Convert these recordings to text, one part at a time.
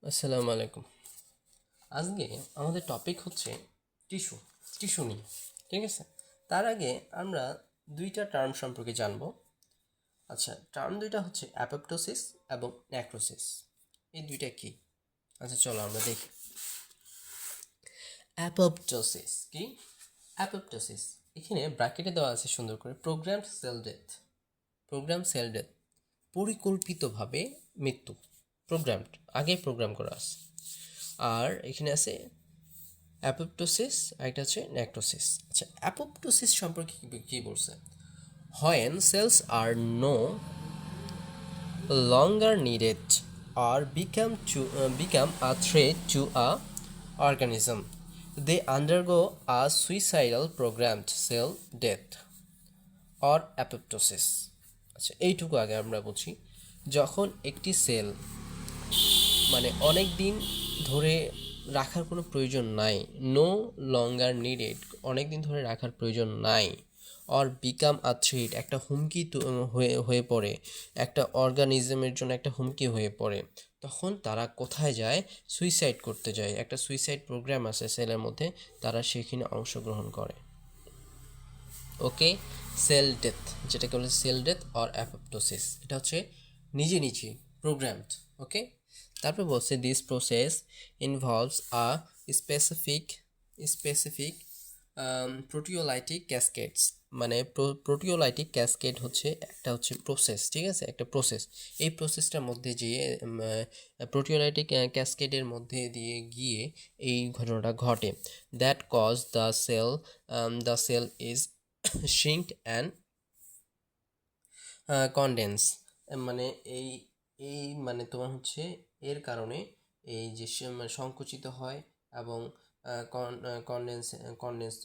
আসসালামু আলাইকুম। আজকে আমাদের টপিক হচ্ছে টিস্যু নিয়ে। ঠিক আছে, তার আগে আমরা দুইটা টার্ম সম্পর্কে জানব। আচ্ছা, টার্ম দুইটা হচ্ছে অ্যাপোপ্টোসিস এবং নেক্রোসিস। এই দুইটা কি? আচ্ছা চলো আমরা দেখি। অ্যাপোপ্টোসিস কি? অ্যাপোপ্টোসিস এখানে ব্র্যাকেটে দেওয়া আছে সুন্দর করে, প্রোগ্রাম সেল ডেথ, পরিকল্পিতভাবে মৃত্যু। প্রোগ্রামড, আগে প্রোগ্রাম করা আছে। আর এখানে আছে অ্যাপোপ্টোসিস, আরেকটা হচ্ছে নেক্রোসিস। আচ্ছা, অ্যাপোপ্টোসিস সম্পর্কে কি বলছে? When cells are no longer needed or become a threat to a organism, they undergo a suicidal programmed cell death or apoptosis. আচ্ছা, এইটুকু আগে আমরা বুঝি। যখন একটি সেল মানে অনেক দিন ধরে রাখার কোনো প্রয়োজন নাই, নো লঙ্গার নিডেড, অনেক দিন ধরে রাখার প্রয়োজন নাই, অর বিকাম আ থ্রেট, একটা হুমকি হয়ে পড়ে, একটা অর্গানিজমের জন্য একটা হুমকি হয়ে পড়ে, তখন তারা কোথায় যায়? সুইসাইড করতে যায়। একটা সুইসাইড প্রোগ্রাম আছে সেলের মধ্যে, তারা সেখানে অংশগ্রহণ করে। ওকে, সেল ডেথ, যেটাকে বলে সেল ডেথ অর অ্যাপোপ্টোসিস, এটা হচ্ছে নিজে নিজে প্রোগ্রামড। ওকে, তারপর বলছে this process involves a specific specific proteolytic cascades. মানে প্রোটিওলাইটিক ক্যাসকেড হচ্ছে একটা হচ্ছে প্রসেস, ঠিক আছে, একটা প্রসেস। এই প্রসেসটার মধ্যে দিয়ে প্রোটিওলাইটিক ক্যাসকেডের মধ্যে দিয়ে গিয়ে এই ঘটনাটা ঘটে। That cause the cell is shrink and condense। মানে এই এই মানে তোমার হচ্ছে এর কারণে এই যে মানে সংকুচিত হয় এবং কনডেন্স কনডেন্স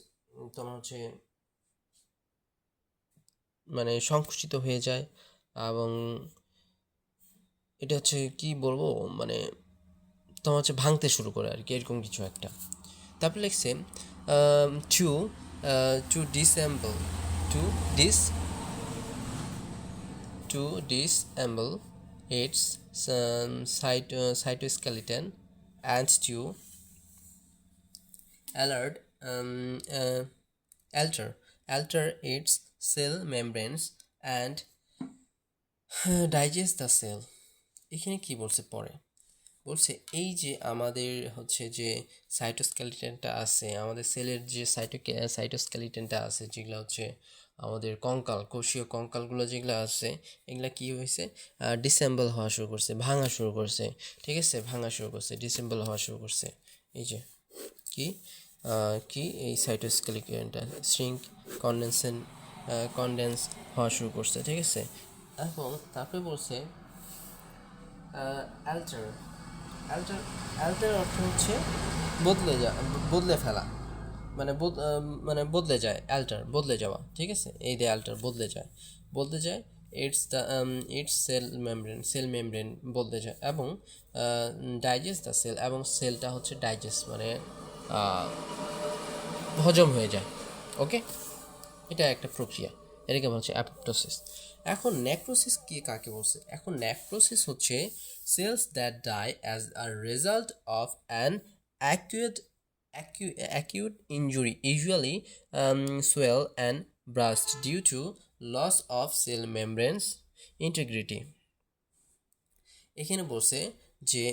তোমার হচ্ছে মানে সংকুচিত হয়ে যায়। এবং এটা হচ্ছে কি বলবো, মানে তোমার হচ্ছে ভাঙতে শুরু করে আর কি, এরকম কিছু একটা। তারপর লিখছে to to dissemble to dis to disassemble its cytoskeleton and to alert, alter alter its cell membranes and digest the cell। এখানে কি বলছে পরে? বলছে এই যে আমাদের হচ্ছে যে সাইটোস্কেলিটনটা আছে, আমাদের সেলের যে সাইটোস্কেলিটনটা আছে, যেগুলো হচ্ছে আমাদের কঙ্কাল, কোষীয় কঙ্কালগুলো যেগুলো আছে, এগুলা কি হয়েছে? ডিসেম্বল হওয়া শুরু করছে, ভাঙা শুরু করছে। ঠিক আছে, ভাঙা শুরু করছে, ডিসেম্বল হওয়া শুরু করছে। এই যে কি কি এই সাইটোস্কেলিটনটা শ্রিঙ্ক, কনডেনশন, কনডেন্স হওয়া শুরু করছে। ঠিক আছে, এবং তারপরে বলছে অ্যাল্টার অ্যাল্টার অ্যাল্টার অর্থ হচ্ছে বদলে ফেলা, মানে মানে বদলে যায়, অ্যাল্টার বদলে যাওয়া। ঠিক আছে, এই যে অ্যাল্টার বদলে যায় ইটস সেল মেমব্রেন বদলে যায়, এবং ডাইজেস্ট দ্য সেল, এবং সেলটা হচ্ছে ডাইজেস্ট মানে হজম হয়ে যায়। ওকে, এটা একটা প্রক্রিয়া, এটাকে বলা হচ্ছে অ্যাপোপ্টোসিস। এখন নেক্রোসিস কি কাকে বলছে? এখন নেক্রোসিস হচ্ছে cells that die as a result of an acute acute injury, usually swell and burst due to loss of cell membranes integrity। এখানে বলছে যে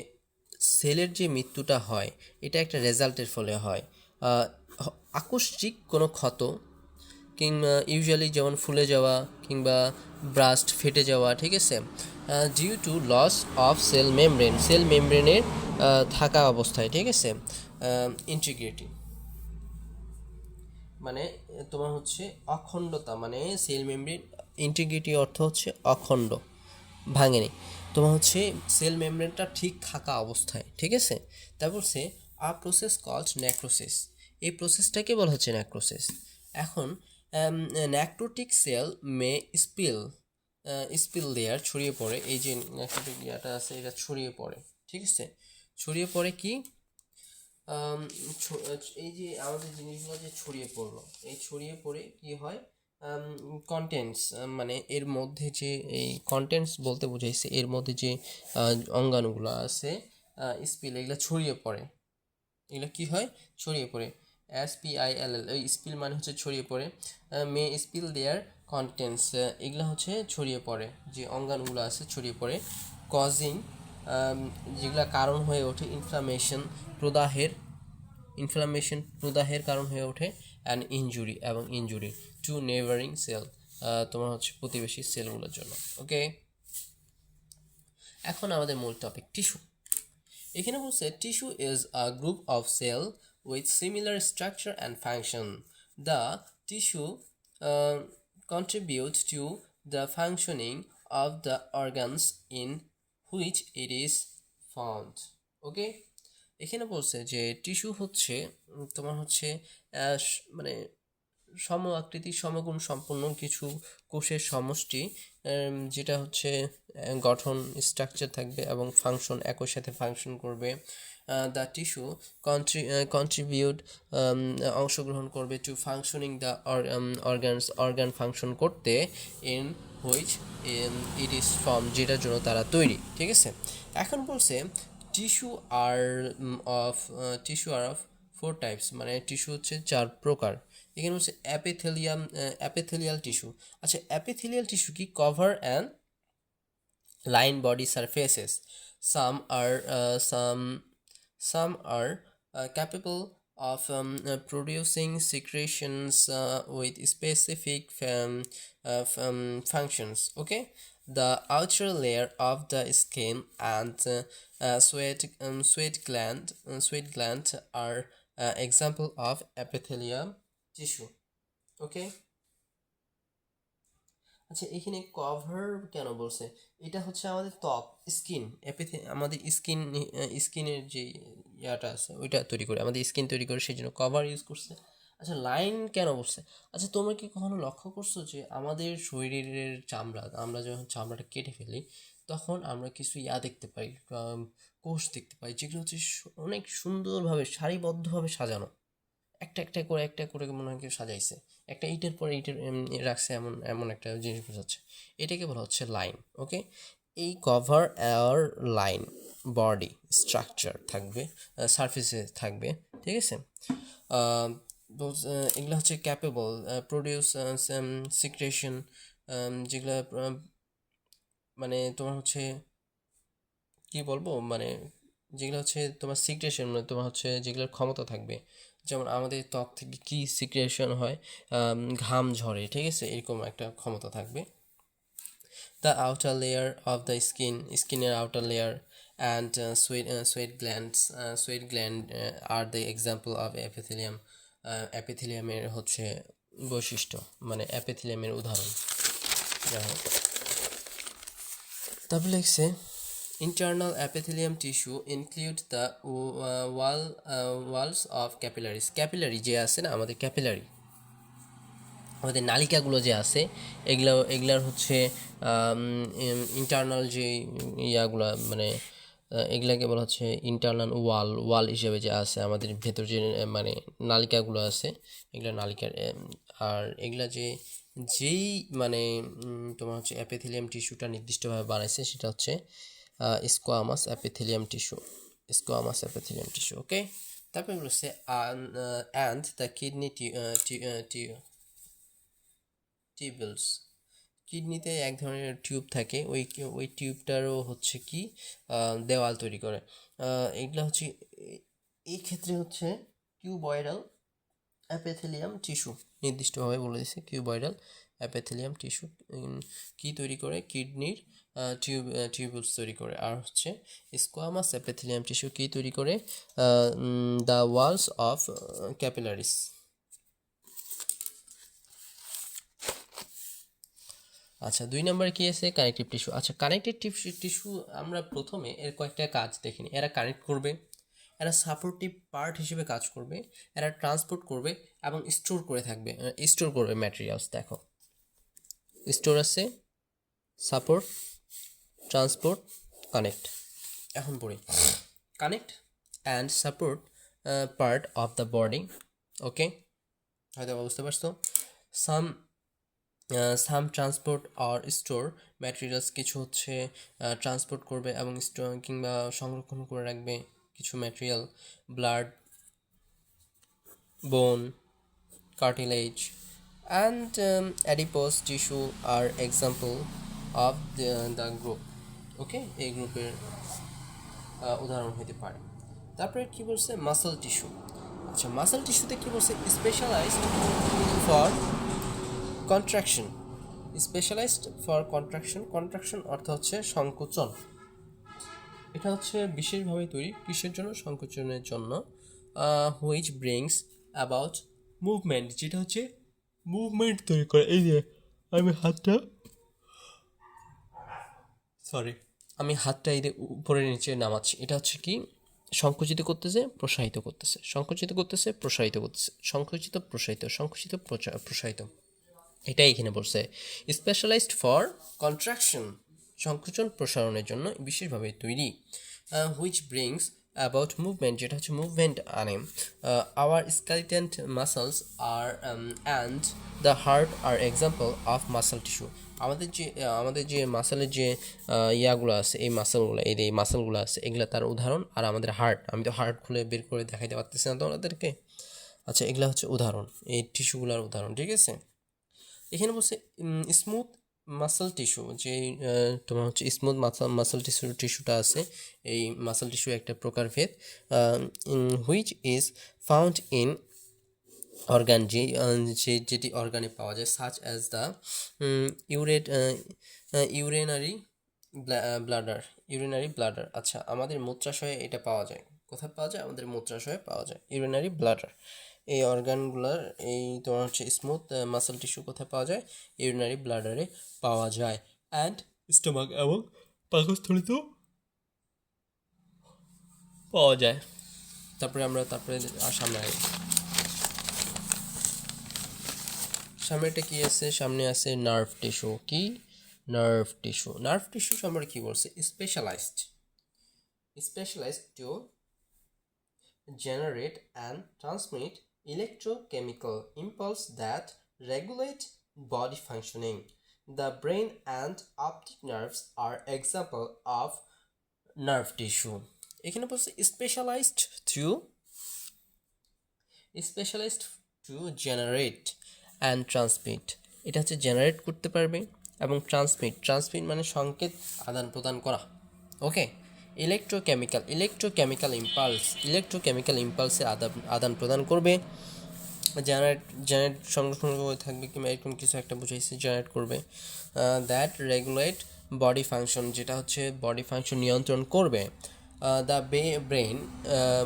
সেলের যে মৃত্যুটা হয়, এটা একটা রেজাল্টের ফলে হয়। আকস্মিক কোনো ক্ষত, কিংবা ইউজুয়ালি যেমন ফুলে যাওয়া কিংবা ব্রাস্ট ফেটে যাওয়া। ঠিক আছে, due to loss of cell মেমব্রেনের থাকা অবস্থায়। ঠিক আছে, ইন্টিগ্রিটি মানে তোমার হচ্ছে অখণ্ডতা, মানে সেল মেমব্রেন ইন্টিগ্রিটি অর্থ হচ্ছে অখণ্ড, ভাঙেনি, তোমার হচ্ছে সেল মেমব্রেনটা ঠিক থাকা অবস্থায়। ঠিক আছে, তারপর সে আ প্রসেস কল্ড নেক্রোসিস, এই প্রসেসটাকে বলা হচ্ছে নেক্রোসিস। এখন নেক্রোটিক সেল মে স্পিল লেয়ার ছড়িয়ে পড়ে, এই যে নেক্রোটিক ইয়াটা আছে এটা ছড়িয়ে পড়ে। ঠিক আছে, ছড়িয়ে পড়ে কি এই যে আমাদের জিনিসগুলো যে ছড়িয়ে পড়লো, এই ছড়িয়ে পড়ে কি হয়? কন্টেন্টস, মানে এর মধ্যে যে এই কন্টেন্টস বলতে বুঝাইছে এর মধ্যে যে অঙ্গাণুগুলো আছে, স্পিল এগুলো ছড়িয়ে পড়ে, এগুলো কি হয়, ছড়িয়ে পড়ে। SPILL, ওই স্পিল মানে হচ্ছে ছড়িয়ে পড়ে। মে স্পিল দেয়ার কন্টেন্টস, এগুলো হচ্ছে ছড়িয়ে পড়ে, যে অঙ্গাণুগুলো আছে ছড়িয়ে পড়ে। কজিং, যেগুলা কারণ হয়ে ওঠে প্রদাহের কারণ হয়ে ওঠে। অ্যান্ড ইনজুরি, এবং ইনজুরি টু নেইবারিং সেল, তোমার হচ্ছে প্রতিবেশী সেলগুলোর জন্য। ওকে, এখন আমাদের মূল টপিক টিস্যু। এখানে বলছে tissue is a group of cell with similar structure and function. The tissue contribute to the functioning of the organs in which it is found. ওকে, এখানে বলছে যে টিস্যু হচ্ছে তোমার হচ্ছে মানে সম আকৃতি সমগুণ সম্পন্ন কিছু কোষের সমষ্টি, যেটা হচ্ছে গঠন স্ট্রাকচার থাকবে এবং ফাংশন একই সাথে ফাংশন করবে। দ্য টিস্যু কন্ট্রিবিউট, অংশগ্রহণ করবে to functioning the organ function করতে, in which it is form, যেটার জন্য তারা তৈরি। ঠিক আছে, এখন বলছে টিস্যু আর অফ 4 টাইপস, মানে টিস্যু হচ্ছে 4 প্রকার। এখানে হচ্ছে অ্যাপিথেলিয়াল টিস্যু। আচ্ছা, অ্যাপিথেলিয়াল টিস্যু কি? Cover and line body surfaces, some are capable of producing secretions with specific functions. Okay, the outer layer of the skin and sweat gland are example of epithelial tissue. Okay, আচ্ছা এখানে cover কেন বলছে? এটা হচ্ছে আমাদের ত্বক, skin, আমাদের স্কিনের যে ইয়াটা আছে ওইটা তৈরি করে, আমাদের স্কিন তৈরি করে, সেই জন্য কভার ইউজ করছে। আচ্ছা, লাইন কেন বলছে? আচ্ছা, তোমরা কি কখনো লক্ষ্য করছো যে আমাদের শরীরের চামড়া, আমরা যখন চামড়াটা কেটে ফেলি তখন আমরা কিছু দেখতে পাই, কোষ দেখতে পাই, যেগুলো হচ্ছে অনেক সুন্দরভাবে সারিবদ্ধভাবে সাজানো, একটা করে মনে হয় কেউ সাজাইছে, একটা ইটের পরে ইটের রাখছে, এমন এমন একটা জিনিস বোঝাচ্ছে। এটাকে বলা হচ্ছে লাইন। ওকে, এই কভার আর লাইন বডি স্ট্রাকচার থাকবে, সারফেসে থাকবে। ঠিক আছে, এগুলো হচ্ছে ক্যাপেবল প্রডিউস সিক্রেশন, যেগুলো মানে তোমার হচ্ছে কি বলবো, মানে যেগুলো হচ্ছে তোমার সিক্রেশন, মানে তোমার হচ্ছে যেগুলোর ক্ষমতা থাকবে, যেমন আমাদের ত্বক থেকে কি সিক্রেশন হয়, ঘাম ঝরে, ঠিক আছে, এরকম একটা ক্ষমতা থাকবে। The outer layer of the স্কিনের outer layer and sweat gland আর দ্য এক্সাম্পল অফ অ্যাপিথেলিয়াম। অ্যাপিথেলিয়ামের হচ্ছে বৈশিষ্ট্য, মানে অ্যাপিথেলিয়ামের উদাহরণ। যাই হোক, তারপরে লিখছে internal epithelium tissue include the walls of capillaries. Capillary যে আছে না, আমাদের ক্যাপিলারি, আমাদের নালিকাগুলো যে আছে, এগুলার হচ্ছে ইন্টারনাল যে ইয়াগুলা, মানে এগুলাকে বলা হচ্ছে ইন্টারনাল ওয়াল হিসেবে যে আছে আমাদের ভেতর যে মানে নালিকাগুলো আছে, এগুলা নালিকার। আর এগুলা যেই মানে তোমার হচ্ছে অ্যাপিথেলিয়াম টিস্যুটা নির্দিষ্টভাবে বানাইছে, সেটা হচ্ছে স্কোয়ামাস অ্যাপিথেলিয়াম টিস্যু। ওকে, তারপরে বলছে অ্যান্ড দ্য কিডনি টিউবুলস। কিডনিতে এক ধরনের টিউব থাকে, ওই টিউবটারও হচ্ছে কি দেওয়াল তৈরি করে। এগুলো হচ্ছে এই ক্ষেত্রে হচ্ছে কিউবয়েডাল অ্যাপিথেলিয়াম টিস্যু, নির্দিষ্টভাবে বলে দিচ্ছে কিউবয়েডাল অ্যাপিথেলিয়াম টিস্যু কি তৈরি করে, কিডনির টিউবুলস তৈরি করে। আর হচ্ছে স্কোয়ামাস অ্যাপিথেলিয়াম টিস্যু কি তৈরি করে, দ্য ওয়ালস অফ ক্যাপিলারিস। আচ্ছা, 2 নম্বরে কি আছে, কানেকটিভ টিস্যু। আচ্ছা, কানেকটিভ টিস্যু আমরা প্রথমে এর কয়েকটা কাজ দেখিনি। এরা কানেক্ট করবে, এরা সাপোর্টিভ পার্ট হিসেবে কাজ করবে, এরা ট্রান্সপোর্ট করবে এবং স্টোর করবে ম্যাটেরিয়ালস। দেখো, স্টোর আছে, সাপোর্ট, ট্রান্সপোর্ট, কানেক্ট। এখন পড়ি connect and support part of the body. Okay, হয়তো বুঝতে পারছো। Some transport or store materials কিছু হচ্ছে ট্রান্সপোর্ট করবে এবং কিংবা সংরক্ষণ করে রাখবে কিছু ম্যাটেরিয়াল, ব্লাড, বোন, cartilage, and adipose tissue are example of the group. Okay, এই গ্রুপের উদাহরণ হতে পারে। তারপরে কি বলছে, মাসল টিস্যু। আচ্ছা, মাসল টিস্যুতে কি বলছে, specialised for contraction. Specialised for contraction, contraction অর্থ হচ্ছে সংকোচন। এটা হচ্ছে বিশেষভাবে তৈরি কিসের জন্য, সংকোচনের জন্য। হুইচ ব্রিংস অ্যাবাউট মুভমেন্ট, যেটা হচ্ছে মুভমেন্ট তৈরি করে। এই যে আমি হাতটা এই যে উপরে নিচে নামাচ্ছি, এটা হচ্ছে কি সংকুচিত করতেছে, প্রসারিত করতেছে, সংকুচিত করতেছে, প্রসারিত করতেছে, সংকুচিত প্রসারিত, সংকুচিত প্রসারিত। এটাই এখানে বলছে, স্পেশালাইজড ফর কন্ট্রাকশন, সংকোচন প্রসারণের জন্য বিশেষভাবে তৈরি। হুইচ ব্রিংস অ্যাবাউট মুভমেন্ট, যেটা হচ্ছে মুভমেন্ট আনে। Our skeleton muscles are and the heart are example of muscle tissue. আমাদের যে মাসেলের যে ইয়াগুলো আছে, এই মাসেলগুলো, এই মাসেলগুলো আছে, এগুলো তার উদাহরণ। আর আমাদের হার্ট, আমি তো হার্ট খুলে বের করে দেখাইতে পারতেছি না তোমাদেরকে। আচ্ছা, এগুলো হচ্ছে উদাহরণ, এই টিস্যুগুলোর উদাহরণ, ঠিক আছে। এখানে বলছে স্মুথ মাসল টিস্যু, যে তোমার হচ্ছে স্মুথ মাসল টিস্যুটা আছে, এই মাসল টিস্যু একটা প্রকারভেদ। Which is found in organ, যেটি অর্গানে পাওয়া যায়, such as the urinary bladder. আচ্ছা, আমাদের মূত্রাশয়ে এটা পাওয়া যায়। কোথায় পাওয়া যায়? আমাদের মূত্রাশয়ে পাওয়া যায়, ইউরিনারি ব্লাডার। এই অর্গানগুলোর এই তোমার হচ্ছে স্মুথ মাসল টিস্যু কোথায় পাওয়া যায়? ইউরিনারি ব্লাডারে পাওয়া যায়। অ্যান্ড স্টোমাক এবং পাকস্থলীতেও পাওয়া যায়। তারপরে সামনেটা কি আছে? সামনে আছে নার্ভ টিস্যু। কি? নার্ভ টিস্যু সম্পর্কে কি বলছে? Specialised to generate and transmit electrochemical impulse that regulate body functioning. The brain and optic nerves are example of nerve tissue. এখানে বলছে specialised to generate and transmit. এটা হচ্ছে জেনারেট করতে পারবে এবং ট্রান্সমিট মানে সংকেত আদান প্রদান করা। ওকে, ইলেকট্রোকেমিক্যাল ইম্পালসে আদান প্রদান করবে। জেনারেট সংরক্ষণ করে থাকবে, কিংবা এরকম কিছু একটা বুঝাইছে, জেনারেট করবে। দ্যাট রেগুলেট বডি ফাংশন, যেটা হচ্ছে বডি ফাংশন নিয়ন্ত্রণ করবে। দ্য ব্রেন,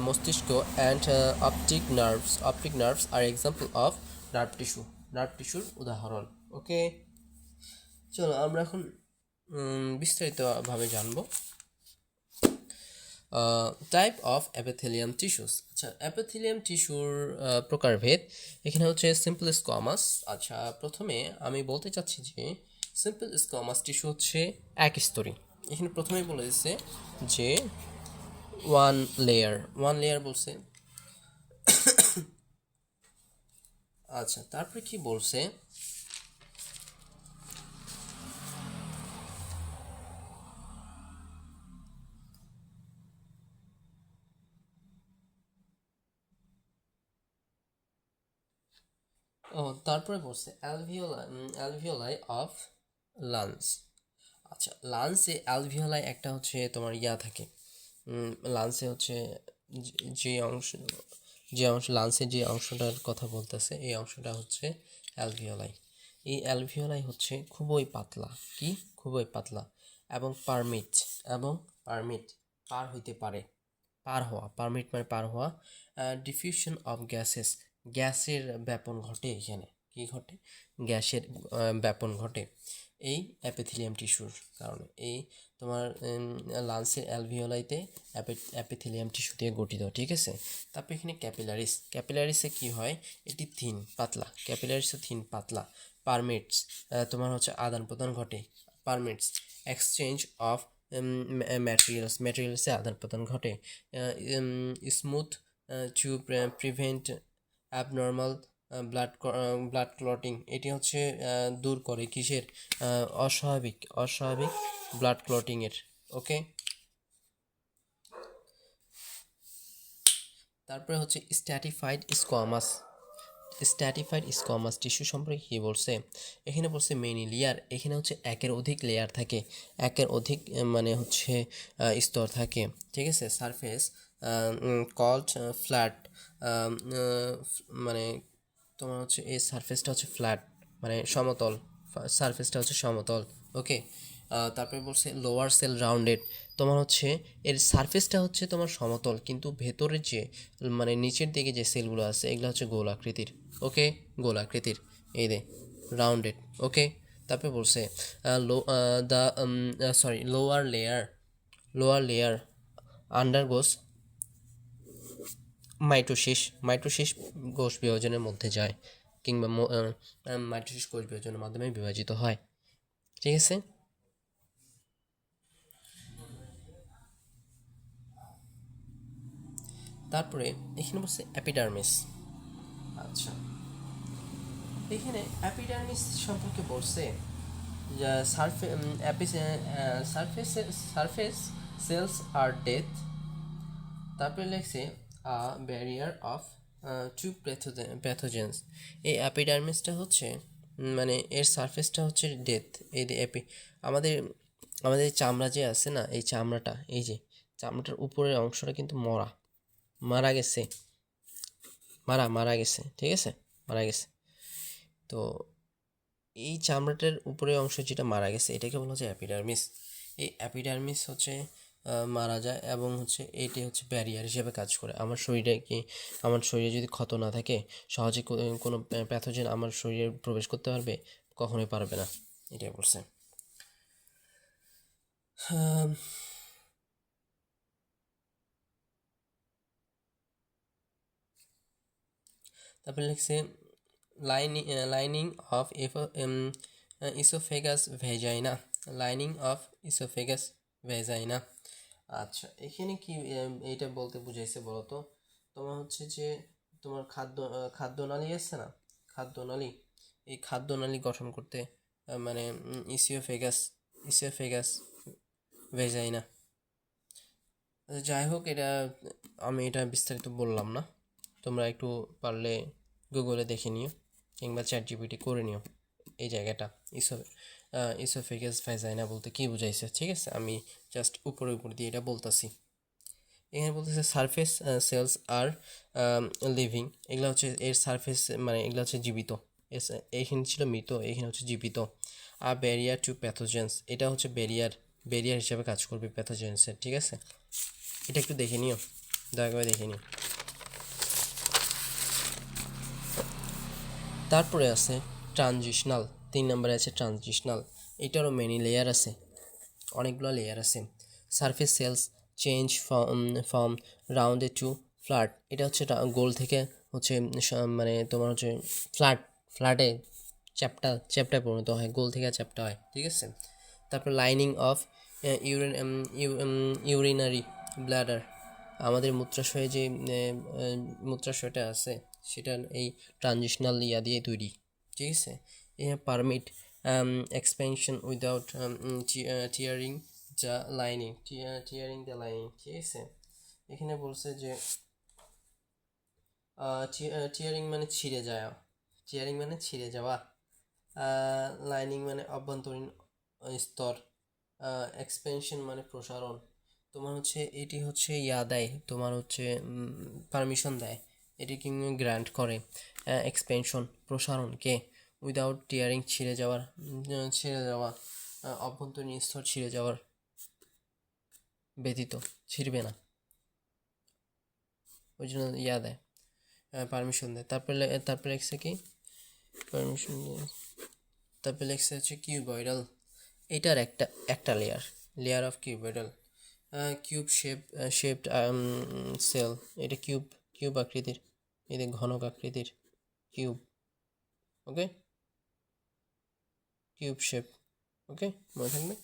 মস্তিষ্ক, অ্যান্ড অপটিক নার্ভস আর এক্সাম্পল অফ নার্ভ টিস্যুর উদাহরণ। ওকে, চলো আমরা এখন বিস্তারিতভাবে জানবো টাইপ অফ অ্যাপিথেলিয়াম টিস্যুস। আচ্ছা, অ্যাপিথেলিয়াম টিস্যুর প্রকারভেদ এখানে হচ্ছে সিম্পল স্কোয়ামাস। আচ্ছা, প্রথমে আমি বলতে চাচ্ছি যে সিম্পল স্কোয়ামাস টিস্যু হচ্ছে এক স্তরী। এখানে প্রথমেই বলে দিচ্ছে যে ওয়ান লেয়ার বলছে। আচ্ছা, তারপরে কি বলছে? তারপরে বলছে অ্যালভিওলাই অফ লাংস। আচ্ছা, লাংসে অ্যালভিওলাই একটা হচ্ছে তোমার থাকে। লাংসে হচ্ছে যে অংশ লাংসের যে অংশটার কথা বলতেছে, এই অংশটা হচ্ছে অ্যালভিওলাই। এই অ্যালভিওলাই হচ্ছে খুবই পাতলা। কি? খুবই পাতলা। এবং পারমিট পার হইতে পারে। পারমিট মানে পার হওয়া। ডিফিউশন অফ গ্যাসের ব্যাপন ঘটে। এখানে কি ঘটে? গ্যাসের ব্যাপন ঘটে এই অ্যাপিথেলিয়াম টিস্যুর কারণে। এই তোমার লাংসের অ্যালভিওলাইতে অ্যাপিথেলিয়াম টিস্যু দিয়ে গঠিত, ঠিক আছে। তারপর এখানে ক্যাপিলারিসে কি হয়? এটি থিন পাতলা। পারমিটস তোমার হচ্ছে আদান প্রদান ঘটে। পারমিটস এক্সচেঞ্জ অফ ম্যাটেরিয়ালসে আদান প্রদান ঘটে। Smooth to prevent abnormal blood clotting, এটি হচ্ছে দূর করে কিসের অস্বাভাবিক ব্লাড ক্লটিংয়ের। ওকে, তারপরে হচ্ছে স্ট্যাটিফাইড স্কোয়ামাস টিস্যু সম্পর্কে কী বলছে, এখানে বলছে মেনি লেয়ার, এখানে হচ্ছে একের অধিক লেয়ার থাকে, একের অধিক মানে হচ্ছে স্তর থাকে, ঠিক আছে। সারফেস কল্ড ফ্ল্যাট, মানে তোমার হচ্ছে এই সারফেসটা হচ্ছে ফ্ল্যাট মানে সমতল, সারফেসটা হচ্ছে সমতল। ওকে, তারপরে বলছে লোয়ার সেল রাউন্ডেড, তোমার হচ্ছে এর সারফেসটা হচ্ছে তোমার সমতল, কিন্তু ভেতরের যে মানে নিচের দিকে যে সেলগুলো আছে এগুলো হচ্ছে গোল আকৃতির। ওকে, গোল আকৃতির, এই দে রাউন্ডেড। ওকে, তারপরে বলছে low the sorry lower layer undergoes mitosis কোষ বিভাজনের মধ্যে যায়, কিংবা মাইটোসিস কোষ বিভাজনের মাধ্যমে বিভাজিত হয়, ঠিক আছে। তারপরে এখানে বলছে অ্যাপিডার্মিস। আচ্ছা, এখানে অ্যাপিডার্মিস সম্পর্কে বলছে সারফেস সেলস আর ডেথ, তারপরে লিখছে আ ব্যারিয়ার অফ টু প্যাথোজেন্স। এই অ্যাপিডার্মিসটা হচ্ছে মানে এর সারফেসটা হচ্ছে ডেথ। এই আমাদের আমাদের চামড়া যে আছে না, এই চামড়াটা, এই যে চামড়াটার উপরের অংশটা কিন্তু মারা গেছে, মারা গেছে, ঠিক আছে, মারা গেছে। তো এই চামড়াটার উপরের অংশ যেটা মারা গেছে এটাকে বলা হচ্ছে অ্যাপিডার্মিস। এই অ্যাপিডার্মিস হচ্ছে মারা যায় এবং হচ্ছে এটি হচ্ছে ব্যারিয়ার হিসেবে কাজ করে। আমার শরীরে যদি ক্ষত না থাকে, সহজে কোনো প্যাথোজেন আমার শরীরে প্রবেশ করতে পারবে, কখনোই পারবে না, এটাই বলছে। তারপরে লিখছে lining of oesophagus vagina, lining of oesophagus vagina. আচ্ছা, এখানে কি এইটা বলতে বুঝাইছে বলো তো? তোমার হচ্ছে যে তোমার খাদ্যনালী আছে না, খাদ্যনালী, এই খাদ্যনালী গঠন করতে মানে ইসিওফেগাস ভেজাইনা। যাই হোক, আমি এটা বিস্তারিত বললাম না, তোমরা একটু পারলে গুগলে দেখে নিও কিংবা চ্যাটজিপিটি করে নিও এই জায়গাটা, ইসোফেগাস ভেজাইনা বলতে কী বুঝাইছে, ঠিক আছে। আমি জাস্ট উপর দিয়ে এটা বলতাছি। এখানে বলতেছে সারফেস সেলস আর লিভিং, এগুলো হচ্ছে এর সারফেস মানে এগুলো হচ্ছে জীবিত, এইখানে ছিল মৃত, এইখানে হচ্ছে জীবিত। আর ব্যারিয়ার টু প্যাথোজেন্স, এটা হচ্ছে ব্যারিয়ার হিসেবে কাজ করবে প্যাথোজেন্সের, ঠিক আছে। এটা একটু দেখে নিও, দয়া করে দেখে নিও। তারপরে আছে ট্রানজিশনাল, 3 নম্বরে আছে ট্রানজিশনাল। এটারও মেনি লেয়ার আছে, অনেকগুলো লেয়ার আছে। সারফেস সেলস চেঞ্জ ফ্রম রাউন্ডে টু ফ্ল্যাট, এটা হচ্ছে গোল থেকে হচ্ছে মানে তোমার হচ্ছে ফ্ল্যাটে চ্যাপ্টায় পরিণত হয়, গোল থেকে চ্যাপ্টা হয়, ঠিক আছে। তারপর লাইনিং অফ ইউরিনারি ব্লাডার, আমাদের মূত্রাশয়ে যে মূত্রাশয়টা আছে সেটা এই ট্রানজিশনাল ইয়া দিয়ে তৈরি, ঠিক আছে। Permit expansion without tearing tearing the lining, ঠিক আছে। এখানে বলছে যে টিয়ারিং মানে ছিঁড়ে যাওয়া, লাইনিং মানে অভ্যন্তরীণ স্তর, এক্সপেনশন মানে প্রসারণ। তোমার হচ্ছে এটি হচ্ছে দেয়, তোমার হচ্ছে পারমিশন দেয়, এটি কি গ্র্যান্ট করে এক্সপেনশন প্রসারণকে, উইদাউট টিয়ারিং ছিঁড়ে যাওয়া অভ্যন্তরীণ স্তর ছিঁড়ে যাওয়ার ব্যতীত ছিঁড়বে না, ওই জন্য দেয়, পারমিশন দেয়। তারপরে লিখছে কি পারমিশন, তারপরে লিখছে হচ্ছে কিউবয়েডাল, এটার একটা layer of cuboidal, cube shaped cell, এটা কিউব আকৃতির, এদের ঘনক আকৃতির cube. Okay, cube shape, okay, মনে থাকবে।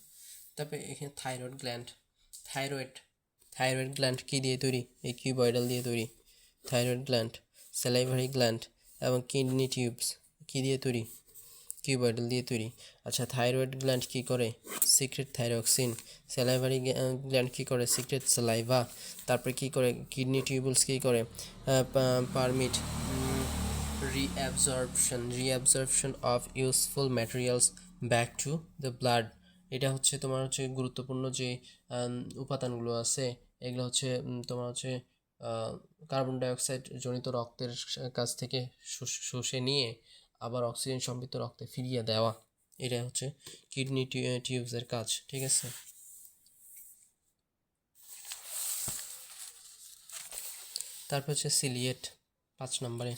তারপরে এখানে থাইরয়েড গ্ল্যান্ড কি দিয়ে তৈরি, এই কিউবয়েডাল দিয়ে তৈরি। থাইরয়েড গ্ল্যান্ড, স্যালাইভারি গ্ল্যান্ড, এবং কিডনি টিউবস কী দিয়ে তৈরি, কিউবয়েডাল দিয়ে তৈরি। আচ্ছা, থাইরয়েড গ্ল্যান্ড কী করে, সিক্রেট থাইরক্সিন। স্যালাইভারি গ্ল্যান্ড কী করে, সিক্রেট স্যালাইভা। তারপরে কী করে, কিডনি টিউবলস কী করে, permit reabsorption of useful materials back to the blood. এটা হচ্ছে তোমার হচ্ছে গুরুত্বপূর্ণ যে উপাদানগুলো আছে, এগুলো হচ্ছে তোমার হচ্ছে কার্বন ডাইঅক্সাইড জনিত রক্তের কাছ থেকে শুষে নিয়ে আবার অক্সিজেন সমৃদ্ধ রক্তে ফিরিয়ে দেওয়া। এটা হচ্ছে কিডনি টিউবসের কাজ, ঠিক আছে। তারপর হচ্ছে সিলিয়েট 5 নম্বরে,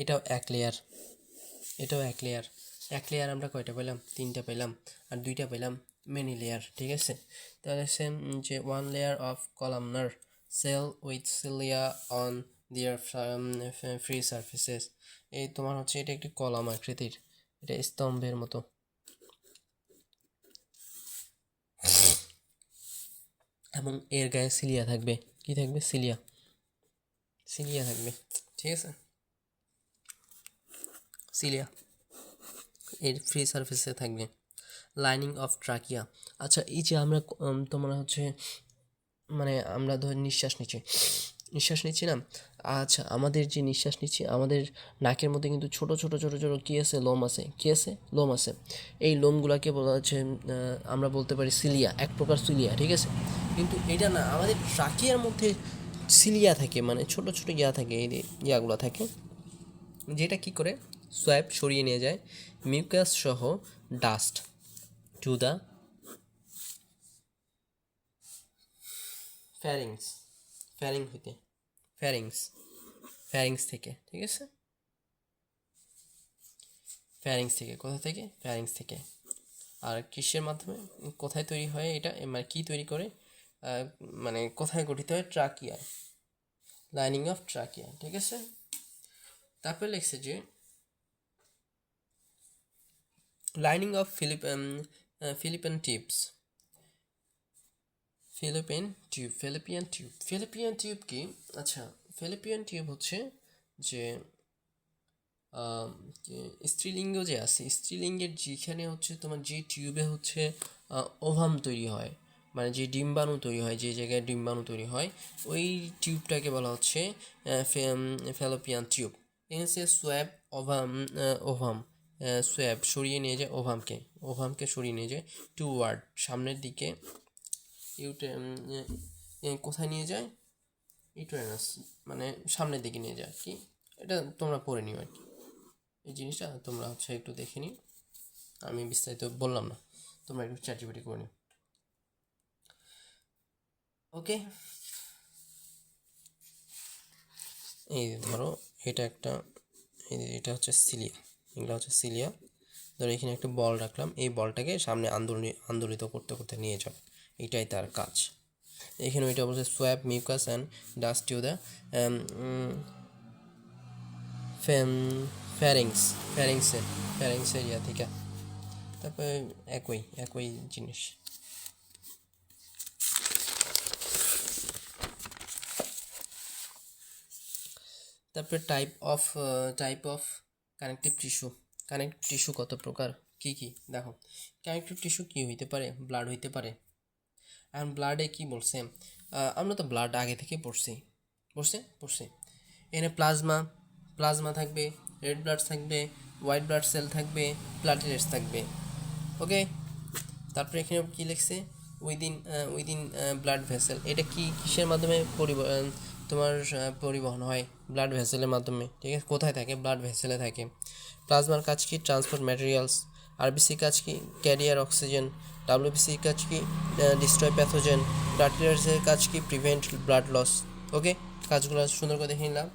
এটাও এক লেয়ার, এক লেয়ার আমরা কয়টা পেলাম, 3টা পেলাম, আর 2টা পেলাম মেনি লেয়ার, ঠিক আছে। তাহলে সেম যে 1 layer of columnar cell with cilia on their free surfaces. এই তোমার হচ্ছে এটা একটি কলাম আকৃতির, এটা স্তম্ভের মতো, এবং এর গায়ে সিলিয়া থাকবে, কি থাকবে, সিলিয়া থাকবে, ঠিক আছে, সিলিয়া এর ফ্রি সারফেসে থাকবে। Lining of trachea. আচ্ছা, এই যে আমরা তোমার হচ্ছে মানে আমরা ধর নিঃশ্বাস নিচ্ছি না। আচ্ছা, আমাদের যে নিঃশ্বাস নিচ্ছি, আমাদের নাকের মধ্যে কিন্তু ছোট ছোট ছোট ছোট কী আছে, লোম আছে, কী আছে, লোম আছে। এই লোমগুলোকে বলা হচ্ছে আমরা বলতে পারি সিলিয়া, এক প্রকার সিলিয়া, ঠিক আছে। কিন্তু এটা না, আমাদের ট্রাকিয়ার মধ্যে সিলিয়া থাকে, মানে ছোট ছোট ইয়া থাকে, এই ইয়াগুলো থাকে, যেটা কি করে সোয়াব সরিয়ে নিয়ে যায় মিউকাস সহ ডাস্ট টু দ্য ফ্যারিংস, ফ্যারিংস থেকে, ঠিক আছে, কোথা থেকে, ফ্যারিংস থেকে। আর কিসের মাধ্যমে, কোথায় তৈরি হয় এটা, মানে কি তৈরি করে, মানে কোথায় গঠিত হয়, ট্রাকিয়ায়, লাইনিং অফ ট্রাকিয়া, ঠিক আছে। তারপরে লিখছে যে লাইনিং অফ ফিলিপিয়ান টিউব কি, আচ্ছা, ফিলিপিয়ান টিউব হচ্ছে যে স্ত্রীলিঙ্গ যে আছে, স্ত্রীলিঙ্গের যেখানে হচ্ছে তোমার যে টিউবে হচ্ছে ওভাম তৈরি হয়, মানে যে ডিম্বাণু তৈরি হয়, যে জায়গায় ডিম্বাণু তৈরি হয়, ওই টিউবটাকে বলা হচ্ছে ফ্যালোপিয়ান টিউব। এখানে সোয়াব ওভাম সোয়াব সরিয়ে নিয়ে যায় ওভামকে সরিয়ে নিয়ে যায় টুওয়ার্ড, সামনের দিকে, কোথায় নিয়ে যায়, ইউটেরাস, মানে সামনের দিকে নিয়ে যায়, কি এটা তোমরা পড়ে নিও আর কি, এই জিনিসটা তোমরা হচ্ছে একটু দেখে নিও, আমি বিস্তারিত বললাম না, তোমরা একটু চ্যাটিপিটি করে নিও, ওকে। এই ধরো এটা একটা, এটা হচ্ছে সিলিয়া, এগুলো হচ্ছে সিলিয়া। ধরো এখানে একটা বল রাখলাম, এই বলটাকে সামনে আন্দোলিত করতে করতে নিয়ে যাও, এটাই তার কাজ। এখানে ওইটা বলছে swab mucus and dust to the ফ্যারিংসের ইয়া থেকে। তারপরে একই জিনিস। তারপরে টাইপ অফ কানেকটিভ টিস্যু কত প্রকার, কি দেখো, কানেকটিভ টিস্যু কি হইতে পারে, ব্লাড হইতে পারে। এখন ব্লাডে কি বলছে, আমরা তো ব্লাড আগে থেকে পড়ছি, এখানে প্লাজমা থাকবে, রেড ব্লাড থাকবে, হোয়াইট ব্লাড সেল থাকবে, প্লাটিলেটস থাকবে, ওকে। তারপরে এখানে কি লিখছে, উইদিন ব্লাড ভেসেল, এটা কিসের মাধ্যমে তোমার পরিবহন হয়, ব্লাড ভেসেলের মাধ্যমে, ঠিক আছে। কোথায় থাকে, ব্লাড ভেসেলে থাকে। প্লাজমার কাজ কি, ট্রান্সপোর্ট ম্যাটেরিয়ালস। আরবিসি কাজ কি, ক্যারিয়ার অক্সিজেন। ডাব্লিউবিসি কাজ কি, ডিস্ট্রয় প্যাথোজেন। প্লাটিলেটসের কাজ কি, প্রিভেন্ট ব্লাড লস, ওকে। কাজগুলো সুন্দর করে দেখে নিলাম।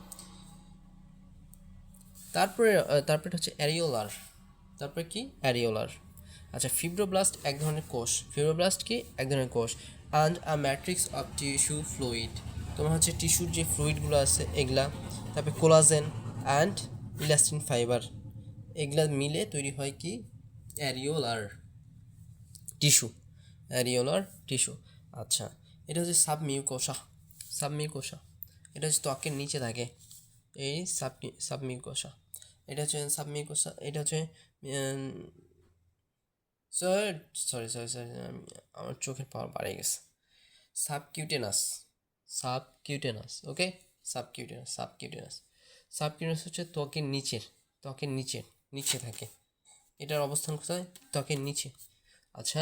তারপরে হচ্ছে অ্যারিওলার, তারপরে কি, অ্যারিওলার। আচ্ছা, ফিব্রোব্লাস্ট এক ধরনের কোষ, and a matrix of tissue fluid, তোমার হচ্ছে টিস্যুর যে ফ্লুইডগুলো আছে এগুলা। তারপরে কোলাজেন অ্যান্ড ইলাস্টিন ফাইবার, এগুলা মিলে তৈরি হয় কি, অ্যারিওলার টিস্যু। আচ্ছা, এটা হচ্ছে সাবমিউকোসা, এটা হচ্ছে ত্বকের নিচে থাকে, এই সাবমিউকোসা। এটা হচ্ছে সাবমিউকোসা, এটা হচ্ছে সরি সরি সরি সরি, আমার চোখের পাওয়ার বাড়ে গেছে। সাবকিউটেনাস, সাবকিউটেনাস, ওকে, সাবকিউটেনাস, সাবকিউটেনাস, সাবকিউটেনাস হচ্ছে ত্বকের নিচের, ত্বকের নিচের, নিচে থাকে। এটার অবস্থান কোথায়? ত্বকের নিচে। আচ্ছা,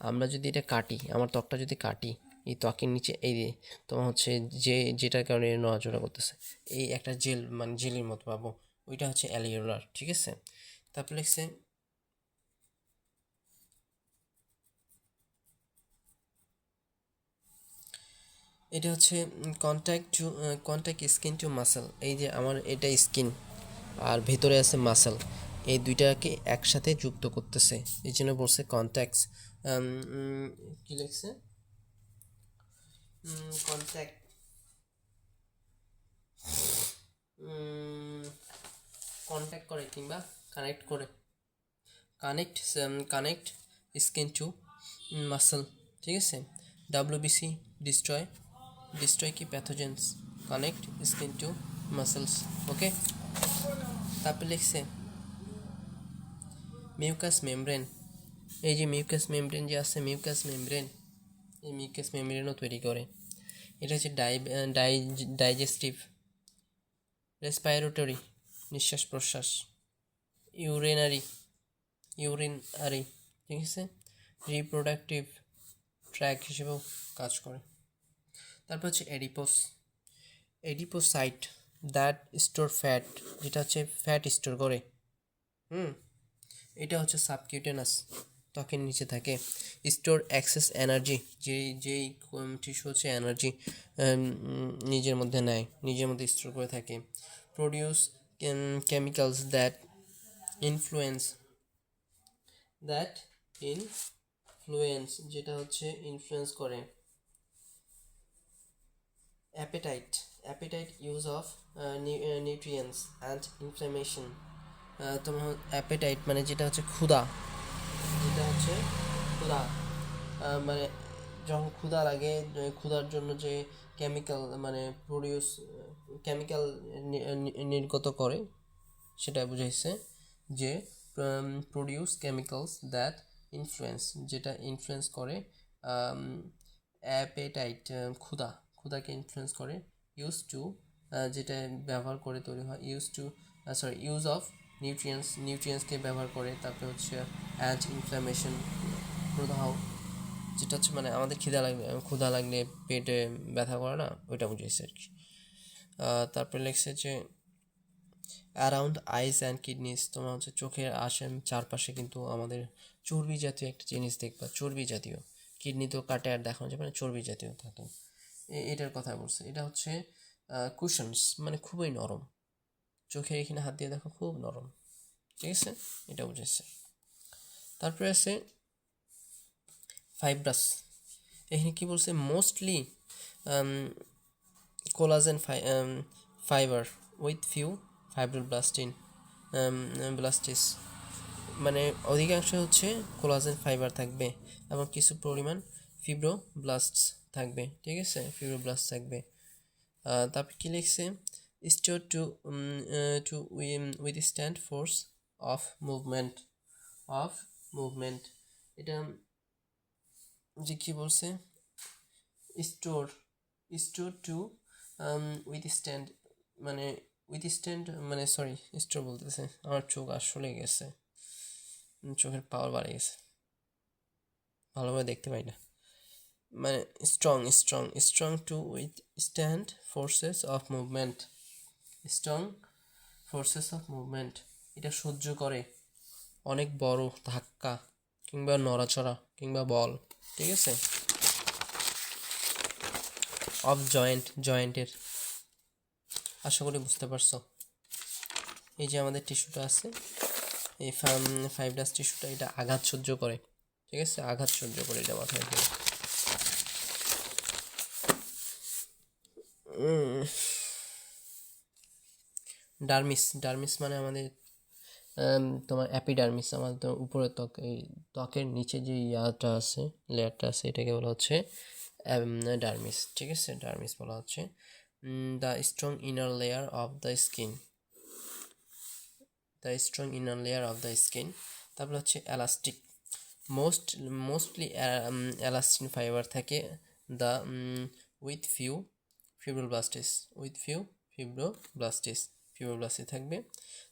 আমরা যদি এটা কাটি, আমার ত্বকটা যদি কাটি, এই ত্বকের নিচে এই যে তোমার হচ্ছে যে যেটার কারণে নড়াচড়া করতেছে, এই একটা জেল মানে জেলের মতো পাবো, ওইটা হচ্ছে অ্যালিওলার, ঠিক আছে। তারপর লিখছে এটা হচ্ছে কন্ট্যাক্ট স্কিন টু মাসেল। এই যে আমার এটা স্কিন আর ভেতরে আছে মাসেল, এই দুইটাকে একসাথে যুক্ত করতেছে, এই জন্য বলছে কন্ট্যাক্টস। কি লিখছে? কন্ট্যাক্ট, কন্ট্যাক্ট করে কিংবা কানেক্ট করে, connect, connect skin to muscle, ঠিক আছে। ডাব্লিউবিসি ডিস্ট্রয়, ডিস্ট্রয় কি pathogens, connect skin to muscles, okay. তারপরে লিখছে মিউকাস মেমব্রেন। এই যে মিউকাস মেমব্রেন যে আছে, মিউকাস মেমব্রেন, এই মিউকাস মেমব্রেনও তৈরি করে। এটা হচ্ছে ডাইজেস্টিভ, রেসপাইরেটরি নিঃশ্বাস প্রশ্বাস, ইউরিনারি, ইউরিনারি, ঠিক আছে, রিপ্রোডাক্টিভ ট্র্যাক হিসেবেও কাজ করে। তারপর হচ্ছে এডিপোস, এডিপোসাইট দ্যাট স্টোর ফ্যাট, যেটা হচ্ছে ফ্যাট স্টোর করে। এটা হচ্ছে সাবকিউটেনাস, ত্বকের নিচে থাকে। স্টোর অ্যাক্সেস এনার্জি, যেই টিস্যু হচ্ছে এনার্জি নিজের মধ্যে নেয়, নিজের মধ্যে স্টোর করে থাকে। Produce chemicals that influence, that influence, যেটা হচ্ছে ইনফ্লুয়েন্স করে। Appetite, appetite use of nutrients and inflammation. তোমার অ্যাপেটাইট মানে যেটা হচ্ছে ক্ষুধা, যেটা হচ্ছে ক্ষুধা, মানে যখন ক্ষুধা লাগে, ক্ষুধার জন্য যে কেমিক্যাল মানে প্রডিউস, কেমিক্যাল নির্গত করে, সেটা বুঝাইছে যে প্রডিউস কেমিক্যালস দ্যাট ইনফ্লুয়েন্স, যেটা ইনফ্লুয়েন্স করে অ্যাপেটাইট, ক্ষুধা, ক্ষুধাকে ইনফ্লুয়েন্স করে। ইউজ টু, যেটা ব্যবহার করে তৈরি হয়, use to, sorry, use of nutrients, নিউট্রিয়েন্টসকে ব্যবহার করে। তারপরে হচ্ছে অ্যান্ড ইনফ্লামেশন, প্রদাহ, যেটা হচ্ছে মানে আমাদের ক্ষুধা লাগলে পেটে ব্যথা করে না, ওইটা বুঝেছে আর কি। তারপরে লেখছে যে অ্যারাউন্ড আইস অ্যান্ড কিডনিস, তোমার হচ্ছে চোখের চারপাশে কিন্তু আমাদের চর্বি জাতীয় একটা জিনিস দেখবা, চর্বি জাতীয়, কিডনি তো কাটে আর দেখানো যাবে না, চর্বি জাতীয় থাকে, এটার কথা বলছে। এটা হচ্ছে কুশনস, মানে খুবই নরম, চোখের এখানে হাত দিয়ে দেখো খুব নরম, ঠিক আছে, এটা বুঝেছে। তারপরে আছে ফাইব্রাস, এখানে কি বলছে? Mostly collagen fibre with few fibroblasts, blasts, মানে অধিকাংশ হচ্ছে কোলাজেন ফাইবার থাকবে এবং কিছু পরিমাণ ফিব্রোব্লাস্টস থাকবে, ঠিক আছে, ফিব্রোব্লাস্ট থাকবে। তারপর কি লিখছে? Store to to withstand force of movement, of movement, এটা যে কি বলছে? স্টোর, স্টোর টু উইথস্ট্যান্ড, মানে উইথস্ট্যান্ড মানে সরি, স্টোর বলতেছে, আমার চোখ আসলে গেছে, চোখের পাওয়ার বাড়ে গেছে, ভালোভাবে দেখতে পাই না, মানে strong, strong, strong to withstand forces of movement, strong forces of movement, এটা সহ্য করে অনেক বড় ধাক্কা কিংবা নড়াচড়া কিংবা বল, ঠিক আছে। অফ জয়েন্ট, জয়েন্টের, আশা করি বুঝতে পারছো। এই যে আমাদের টিস্যুটা আছে, এই ফাইব্রাস টিস্যুটা, এটা আঘাত সহ্য করে, ঠিক আছে, আঘাত সহ্য করে, এটা মাথায় রেখে। ডার্মিস, ডার্মিস মানে আমাদের তোমার অ্যাপিডার্মিস, আমাদের তো উপরের ত্বক, এই ত্বকের নিচে যে ইয়াটা আছে, লেয়ারটা আছে, এটাকে বলা হচ্ছে ডার্মিস, ঠিক আছে, ডার্মিস বলা হচ্ছে। The strong inner layer of the skin, the strong inner layer of the skin. তারপরে হচ্ছে এলাস্টিক, মোস্টলি এলাস্টিন ফাইবার থাকে the with few fibroblasts fibroblasts থাকবে।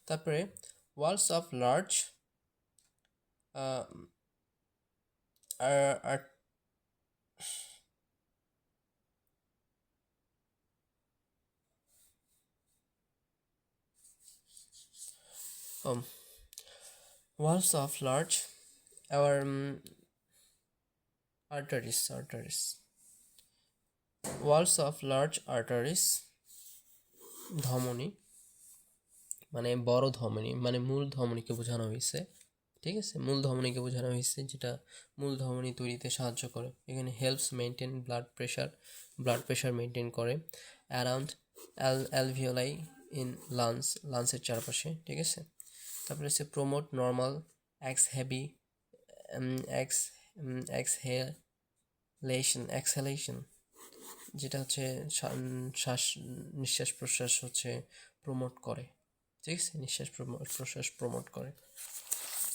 তারপরে ওয়ালস অফ লার্জ আর walls of large our arteries walls of large arteries ধমনী মানে বড় ধমনী মানে মূল ধমনীকে বোঝানো হয়েছে, ঠিক আছে, মূল ধমনীকে বোঝানো হয়েছে যেটা মূল ধমনী তৈরিতে সাহায্য করে। এখানে helps maintain blood pressure maintain করে অ্যারাউন্ড অ্যালভিওলাই ইন লাংসের চারপাশে, ঠিক আছে। তারপরে হচ্ছে প্রমোট নর্মাল এক্সহেলেশন যেটা হচ্ছে নিঃশ্বাস প্রশ্বাস হচ্ছে প্রমোট করে, ঠিক আছে, নিঃশ্বাস প্রশ্বাস প্রমোট করে,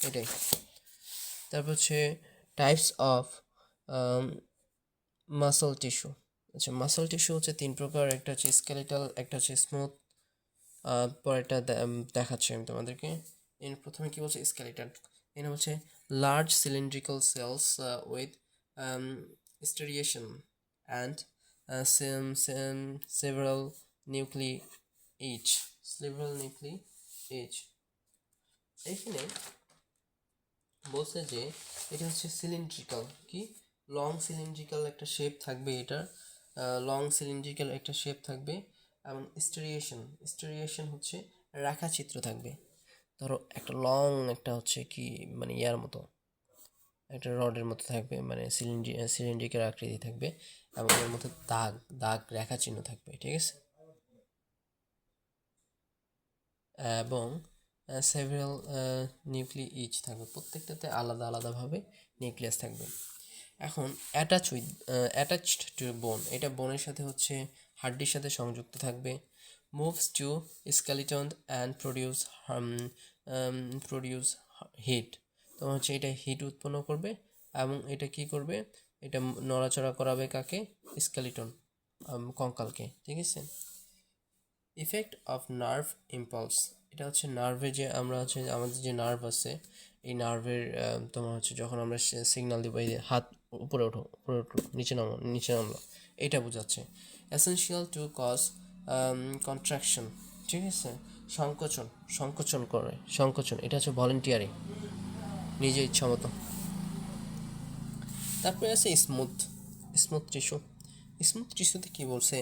এটাই। তারপর হচ্ছে টাইপস অফ মাসল টিস্যু। আচ্ছা, মাসল টিস্যু হচ্ছে তিন প্রকার, একটা হচ্ছে স্কেলেটাল, একটা হচ্ছে স্মুথ, পরেরটা দেখাচ্ছি আমি তোমাদেরকে। প্রথমে কি বলছে স্কেলেটাল, এখানে হচ্ছে large cylindrical cells with striation and several nuclei each. এখানে বলছে যে এটা হচ্ছে সিলিন্ড্রিক্যাল, কি লং সিলিন্ড্রিক্যাল একটা শেপ থাকবে, এটা লং সিলিন্ড্রিক্যাল একটা শেপ থাকবে, এবং স্টেরিয়েশন হচ্ছে রেখাচিত্র থাকবে। ধরো একটা লং একটা হচ্ছে কি মানে ইয়ার মতো একটা রডের মতো থাকবে, মানে সিলিন্ড্রিক্যাল আকৃতি থাকবে, এবং এর মধ্যে দাগ রেখা চিহ্ন থাকবে, ঠিক আছে। এবং সেভারাল নিউক্লিয়াস ইচ থাকবে, প্রত্যেকটাতে আলাদা আলাদাভাবে নিউক্লিয়াস থাকবে। এখন অ্যাটাচড টু বোন, এটা বোনের সাথে হচ্ছে হাড্ডির সাথে সংযুক্ত থাকবে। Moves to skeleton and produce heat, তোমার হচ্ছে এটা হিট উৎপন্ন করবে, এবং এটা কি করবে, এটা নড়াচড়া করাবে কাকে, স্কেলিটন কঙ্কালকে, ঠিক আছে। ইফেক্ট অফ নার্ভ ইম্পালস, এটা হচ্ছে নার্ভে যে আমরা হচ্ছে আমাদের যে নার্ভ আছে, এই নার্ভের তোমার হচ্ছে যখন আমরা সিগন্যাল দিব এই হাত উপরে ওঠো নিচে নামলো, এটা বোঝাচ্ছে। এসেনশিয়াল টু কজ কন্ট্রাকশন, ঠিক আছে, সংকোচন এটা হচ্ছে ভলেন্টিয়ারি, নিজের ইচ্ছা মতো। তারপরে আছে স্মুথ টিস্যুতে কি বলছে,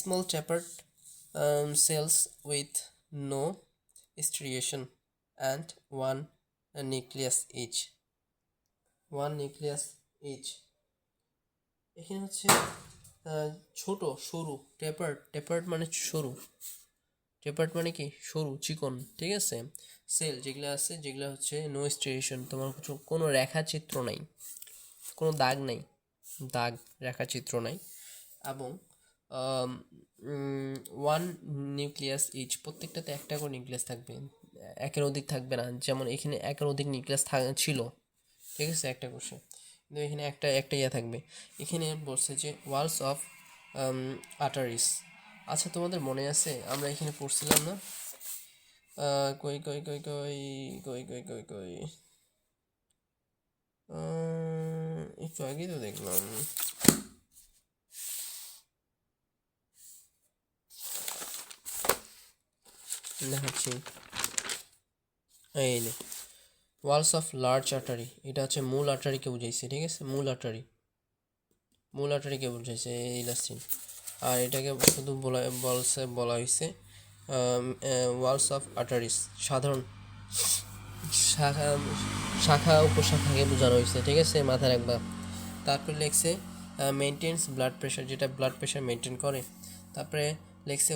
small tapered cells with no striation and one nucleus each. এখানে হচ্ছে ছোট সরু, টেপার্ড মানে সরু, টেপার্ড মানে কি সরু চিকন, ঠিক আছে। সেল যেগুলো আছে যেগুলো হচ্ছে নো স্ট্রিয়েশন, তোমার কোনো রেখাচিত্র নাই, কোনো দাগ রেখাচিত্র নাই, এবং ওয়ান নিউক্লিয়াস ইচ, প্রত্যেকটাতে একটা করে নিউক্লিয়াস থাকবে, একের অধিক থাকবে না। যেমন এখানে একের অধিক নিউক্লিয়াস ছিল, ঠিক আছে, একটা কোষে, কিন্তু এখানে একটা ইয়ে থাকবে। এখানে বলছে যে ওয়ালস অফ আর্টারিস। আচ্ছা, তোমাদের মনে আছে আমরা এখানে পড়ছিলাম না, কই কই কই কই কই কই কই কই একটু আগেই তো দেখলাম, দেখাচ্ছি, এই নে ওয়ালস অফ লার্জ আর্টারি, এটা হচ্ছে মূল আর্টারিকে বুঝাইছে, ঠিক আছে, মূল আর্টারিকে বুঝাইছে ইলাস্টিন। আর এটাকে শুধু বলা হয়েছে ওয়ালস অফ আর্টারিস, সাধারণ শাখা উপশাখাকে বোঝানো হয়েছে, ঠিক আছে, মাথায় রাখবা। তারপরে লেখছে মেনটেন্স ব্লাড প্রেশার, যেটা ব্লাড প্রেশার মেনটেন করে। তারপরে লেখছে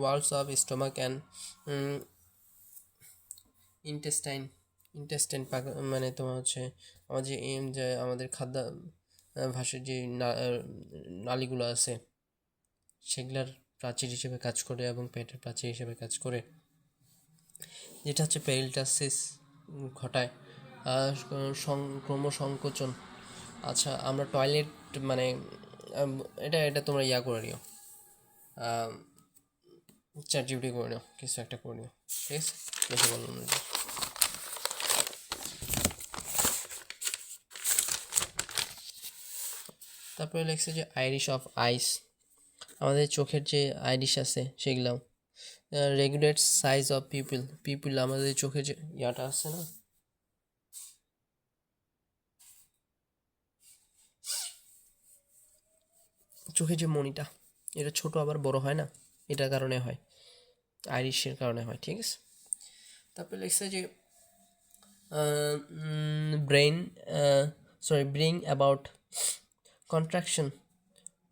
walls of stomach and intestine মানে তোমার হচ্ছে আমাদের যে আমাদের ভাষার যে নালীগুলো আছে সেগুলার প্রাচীর হিসেবে কাজ করে এবং পেটের প্রাচীর হিসেবে কাজ করে, যেটা হচ্ছে পেরিস্টালসিস ঘটায়, ক্রমসংকোচন। আচ্ছা, আমরা টয়লেট মানে এটা এটা তোমরা ইয়া করে নিও, চ্যাট জিপিটি করে নিও, কিছু একটা করে নিও, ঠিক আছে? বেশি বললাম না। তারপরে লিখছে যে আইরিশ অফ আইস, আমাদের চোখের যে আইরিশ আছে সেগুলাও রেগুলেট সাইজ অফ পিপল আমাদের চোখের যে ইয়াটা আছে না, চোখের যে মণিটা, এটা ছোট আবার বড় হয় না, এটার কারণে হয়, আইরিশের কারণে হয়, ঠিক আছে? তারপরে লিখছে যে brain bring about contraction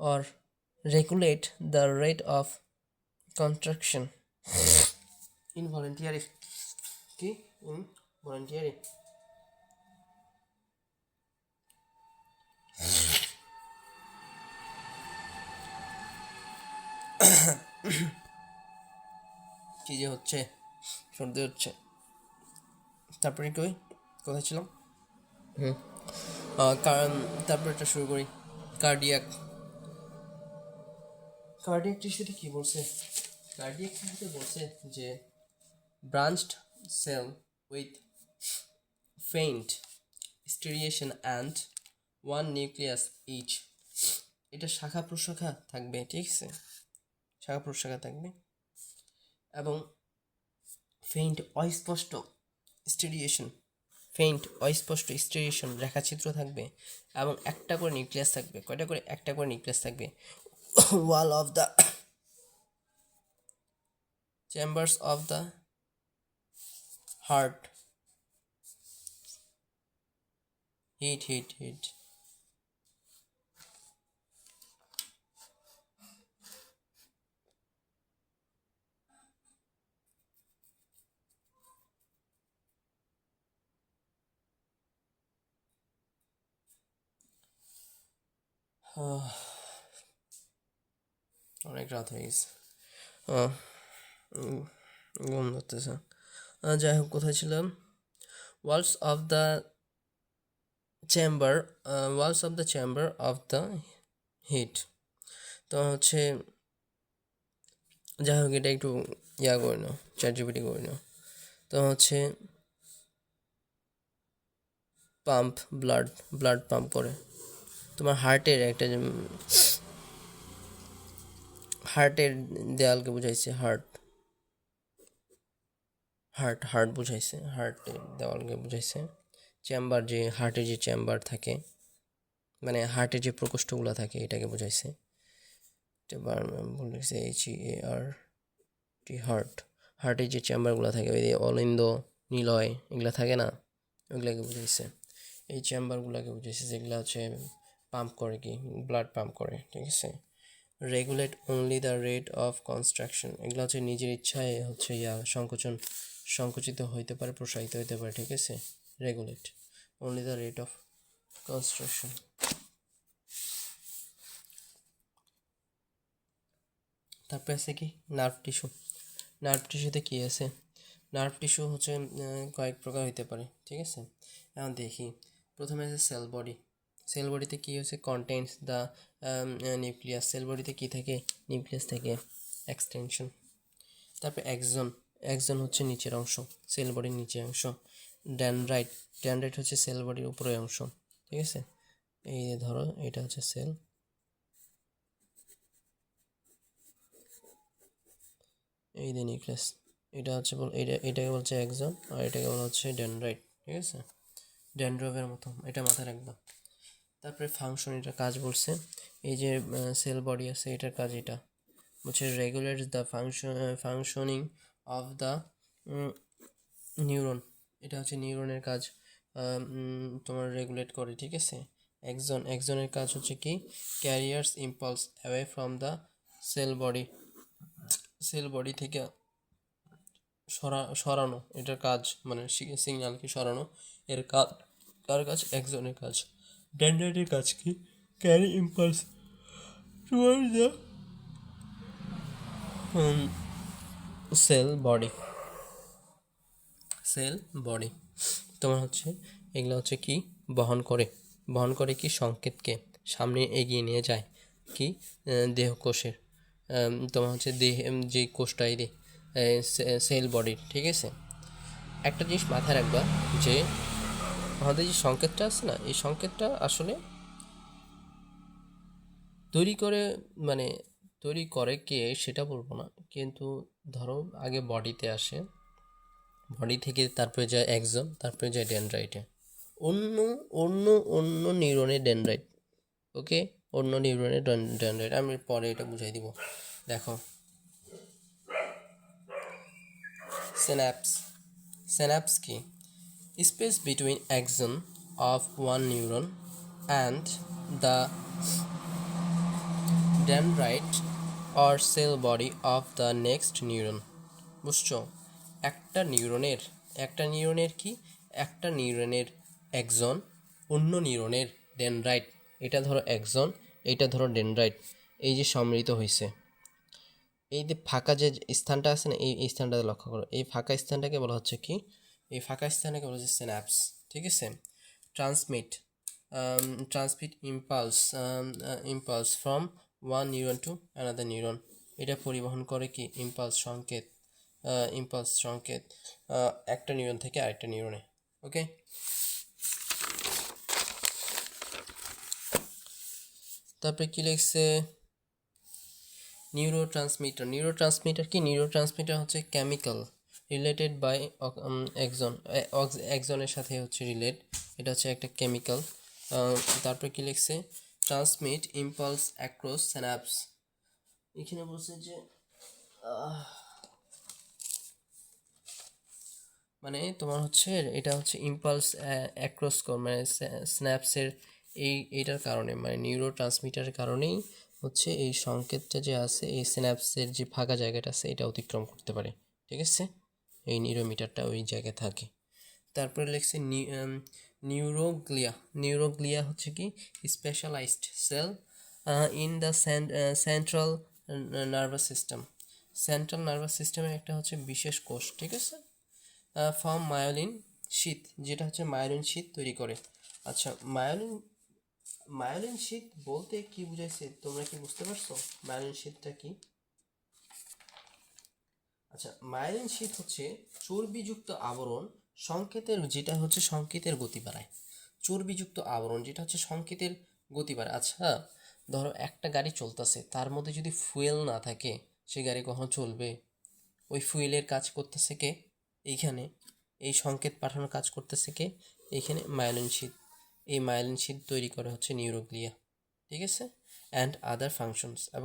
or regulate the rate of contraction involuntary কি involuntary কি যে হচ্ছে, সর্দি হচ্ছে। তারপরে কই কোথায় ছিলাম? কারণ তারপর এটা শুরু করি। কার্ডিয়াক টিস্যুতে কি বলছে? কার্ডিয়াক টিস্যুতে বলছে যে branched cell with faint striation and one nucleus each, এটা শাখা প্রশাখা থাকবে, ঠিক আছে? শাখা প্রশাখা থাকবে এবং ফেইন্ট অস্পষ্ট স্টেরিয়েশন রেখাচিত্র থাকবে এবং একটা করে নিউক্লিয়াস থাকবে। কয়টা করে? একটা করে নিউক্লিয়াস থাকবে। Wall of the chambers of the heart হিট অনেক রাত হয়ে গেছে, ঘুম ধরতেছে। যাই হোক, কোথায় ছিলাম? Walls of the chamber of the heart. তো হচ্ছে যাই হোক, এটা একটু ইয়া করে নাও, চ্যাট জিপিটি করে নাও। তো হচ্ছে ব্লাড পাম্প করে তোমার হার্টের একটা হার্টের দেয়ালকে বুঝাইছে, হার্ট বুঝাইছে, হার্টের দেওয়ালকে বুঝাইছে। চেম্বার, যে হার্টের যে চেম্বার থাকে, মানে হার্টের যে প্রকোষ্ঠগুলো থাকে, এটাকে বুঝাইছে। বলেছে HEART, হার্টের যে চেম্বারগুলো থাকে, ওই অলিন্দ নিলয় এগুলো থাকে না, ওগুলোকে বুঝাইছে। এই চেম্বারগুলোকে বুঝাইছে যেগুলো হচ্ছে পাম্প করে, কি ব্লাড পাম্প করে, ঠিক আছে? Regulate only the rate of construction, এগুলো হচ্ছে নিজের ইচ্ছায় হচ্ছে সংকুচিত হইতে পারে, প্রসারিত হইতে পারে, ঠিক আছে? Regulate only the rate of construction. তারপরে আছে কি নার্ভ টিস্যুতে কি আছে? নার্ভ টিস্যু হচ্ছে কয়েক প্রকার হইতে পারে, ঠিক আছে? এখন দেখি, প্রথমে আছে সেল বডিতে কি হচ্ছে? কন্টেন্টস দ্য নিউক্লিয়াস, সেল বডিতে কি থাকে? নিউক্লিয়াস থেকে এক্সটেনশন। তারপরে এক্সন হচ্ছে নিচের অংশ, সেল বডির নিচের অংশ। ড্যানড্রাইট হচ্ছে সেল বডির উপরের অংশ, ঠিক আছে? এই যে ধরো, এটা হচ্ছে সেল, এই যে নিউক্লিয়াস, এটা হচ্ছে এটাকে বলছে এক্সন, আর এটাকে বলা হচ্ছে ডেনড্রাইট, ঠিক আছে? ড্যান্ড্রফের মতো, এটা মাথায় রাখবা। তারপরে ফাংশন, এটা কাজ বলছে। এই যে সেল বডি আছে, এটার কাজ এটা হচ্ছে regulate the functioning of the neuron, এটা হচ্ছে নিউরনের কাজ তোমার রেগুলেট করে, ঠিক আছে? এক্সনের কাজ হচ্ছে কি? Carriers impulse away from the sell body থেকে সরানো, এটার কাজ মানে সিগন্যালকে সরানো, এর কাজ, কার কাজ? এক্সনের কাজ। ডেনড্রাইটের কাজ কি? carry impulse towards the sell body তোমার হচ্ছে এগুলো হচ্ছে কি বহন করে কি সংকেতকে সামনে এগিয়ে নিয়ে যায় কি দেহকোষের তোমার হচ্ছে দেহ যে কোষটাই সেল বডির, ঠিক আছে। একটা জিনিস মাথায় রাখবা যে আমাদের যে সংকেতটা আছে না, এই সংকেতটা আসলে তৈরি করে কে সেটা বলবো না, কিন্তু ধরো আগে বডিতে আসে, বডি থেকে তারপরে যায় এক্সন, তারপরে যায় ডেনড্রাইটে, অন্য অন্য অন্য নিউরনের ডেনড্রাইট। ওকে, অন্য নিউরনের ডেনড্রাইট আমি পরে এটা বুঝাই দিব। দেখো, synapse কি? Space between axon of one neuron and the dendrite or cell body of the next neuron. বুঝছো? একটা নিউরনের এক্সন, অন্য নিউরনের ডেনড্রাইট, এটা ধরো এক্সন, এটা ধরো ডেনড্রাইট, এই যে সম্মিলিত হয়েছে, এই যে ফাঁকা যে স্থানটা আছে না, এই স্থানটাতে লক্ষ্য করো, এই ফাঁকা স্থানটাকে বলা হচ্ছে কি? এই ফাঁকা স্থানটাকে বলা হচ্ছে সিনাপস, ঠিক আছে। Transmit impulse from one neuron to another neuron, এটা পরিবহন করে কি ইম্পালস সংকেত একটা নিউরন থেকে আরেকটা নিউরনে। ওকে, তারপরে কি লিখছে? নিউরোট্রান্সমিটার কি? নিউরোট্রান্সমিটার হচ্ছে কেমিক্যাল রিলেটেড বাই এক্সনের সাথে হচ্ছে রিলেট, এটা হচ্ছে একটা কেমিক্যাল। তারপরে কি লিখছে? ট্রান্সমিট ইম্পালস অ্যাক্রস সিনাপস, এখানে বলছে যে মানে তোমার হচ্ছে এটা হচ্ছে ইম্পালস অ্যাক্রস মানে স্ন্যাপসের এইটার কারণে, মানে নিউরো ট্রান্সমিটারের কারণেই হচ্ছে এই সংকেতটা যে আছে এই সিনাপসের যে ফাঁকা জায়গাটা আছে এটা অতিক্রম করতে পারে, ঠিক আছে। এই নিউরোমিটারটা ওই জায়গায় থাকে। তারপরে লিখছে নিউরোগ্লিয়া হচ্ছে কি specialised cell in the central nervous সিস্টেমের একটা হচ্ছে বিশেষ কোষ, ঠিক আছে। ফর্ম মায়োলিন শীত, যেটা হচ্ছে মায়োলিন শীত তৈরি করে। আচ্ছা, মায়োলিন শীত বলতে কি বুঝাইছে তোমরা কি বুঝতে পারছো? মায়োলিন শীতটা কি? আচ্ছা, মায়োলিন শীত হচ্ছে চর্বিযুক্ত আবরণ যেটা হচ্ছে সংকেতের গতি বাড়ায়। চর্বিযুক্ত আবরণ যেটা হচ্ছে সংকেতের গতি বাড়ায়। আচ্ছা, ধরো একটা গাড়ি চলতেছে, তার মধ্যে যদি ফুয়েল না থাকে সে গাড়ি কখনো চলবে? ওই ফুয়েলের কাজ করতেছে কে? এইখানে এই সংকেত পাঠানোর কাজ করতেছে কে? এইখানে মায়োলিন শীত। এই মায়োলিন শীত তৈরি করে হচ্ছে নিউরোগ্লিয়া, ঠিক আছে, অ্যান্ড আদার ফাংশনস। এবং